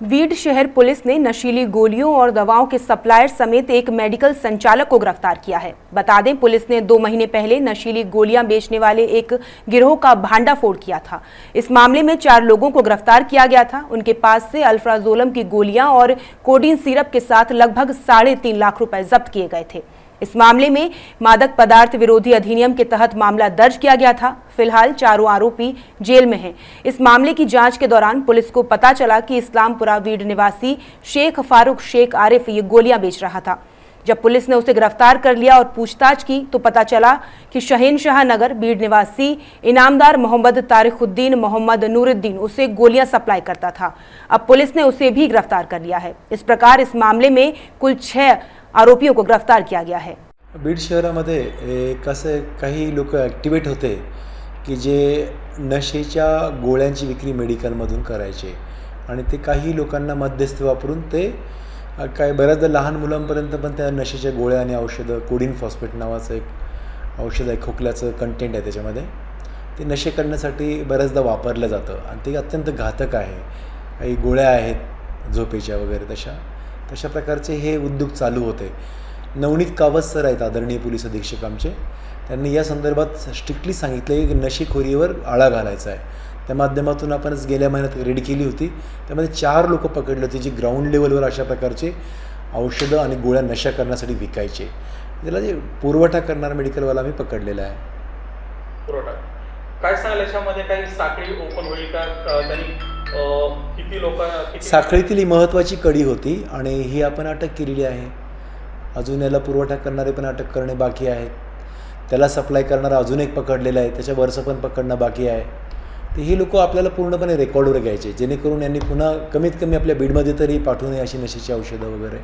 बीड शहर पुलिस ने नशीली गोलियों और दवाओं के सप्लायर समेत एक मेडिकल संचालक को गिरफ्तार किया है। बता दें, पुलिस ने 2 महीने पहले नशीली गोलियां बेचने वाले एक गिरोह का भांडाफोड़ किया था। इस मामले में 4 लोगों को गिरफ्तार किया गया था। उनके पास से अल्फ्राजोलम की गोलियां और कोडीन सिरप के साथ लगभग 3.5 लाख रुपए जब्त किए गए थे। इस मामले में मादक पदार्थ विरोधी अधिनियम के तहत मामला दर्ज किया गया था। फिलहाल चारों आरोपी जेल में हैं। इस मामले की जांच के दौरान पुलिस को पता चला कि इस्लामपुरा बीड निवासी शेख फारूक शेख आरिफ ये गोलियां बेच रहा था। जब पुलिस ने उसे गिरफ्तार कर लिया और पूछताछ की तो पता चला कि शहनशाह नगर बीड निवासी इनामदार मोहम्मद तारिकुद्दीन मोहम्मद नूरुद्दीन उसे गोलियां सप्लाई करता था। अब पुलिस ने उसे भी गिरफ्तार कर लिया है। इस प्रकार इस मामले में कुल 6 आरोपियों को गिरफ्तार किया गया है। बीड शहरामध्ये कसं काही लोक ॲक्टिवेट होते की जे नशेच्या गोळ्यांची विक्री मेडिकलमधून करायचे आणि ते काही लोकांना मध्यस्थ वापरून ते काय बऱ्याचदा लहान मुलांपर्यंत पण त्या नशेच्या गोळ्या आणि औषधं कोडीन फॉस्फेट नावाचं एक औषध आहे, खोकल्याचं कंटेंट आहे त्याच्यामध्ये, ते नशे करण्यासाठी बऱ्याचदा वापरलं जातं आणि ते अत्यंत घातक आहे। काही गोळ्या आहेत झोपेच्या वगैरे तशा प्रकारचे हे उद्योग चालू होते। नवनीत कावत सर आहेत आदरणीय पोलीस अधीक्षक आमचे, त्यांनी या संदर्भात स्ट्रिक्टली सांगितले की नशेखोरीवर आळा घालायचा आहे। त्या माध्यमातून आपणच गेल्या महिन्यात रेड केली होती। त्यामध्ये 4 लोक पकडले होते जे ग्राउंड लेवलवर अशा प्रकारचे औषधं आणि गोळ्या नशा करण्यासाठी विकायचे। त्याला जे पुरवठा करणारा मेडिकलवाला आम्ही पकडलेला आहे। पुरवठा काय सांगाल, याच्यामध्ये काही साखळी ओपन होईल का? त्यांनी किती लोक साखळीतील महत्त्वाची कडी होती आणि ही आपण अटक केलेली आहे। अजून याला पुरवठा करणारे पण अटक करणे बाकी आहेत। त्याला सप्लाय करणारा अजून एक पकडलेला आहे, त्याच्या वरचं पण पकडणं बाकी आहे। तर ही लोक आपल्याला पूर्णपणे रेकॉर्डवर घ्यायचे जेणेकरून यांनी पुन्हा कमीत कमी आपल्या बीडमध्ये तरी पाठवू नये अशी नशेची औषधं वगैरे।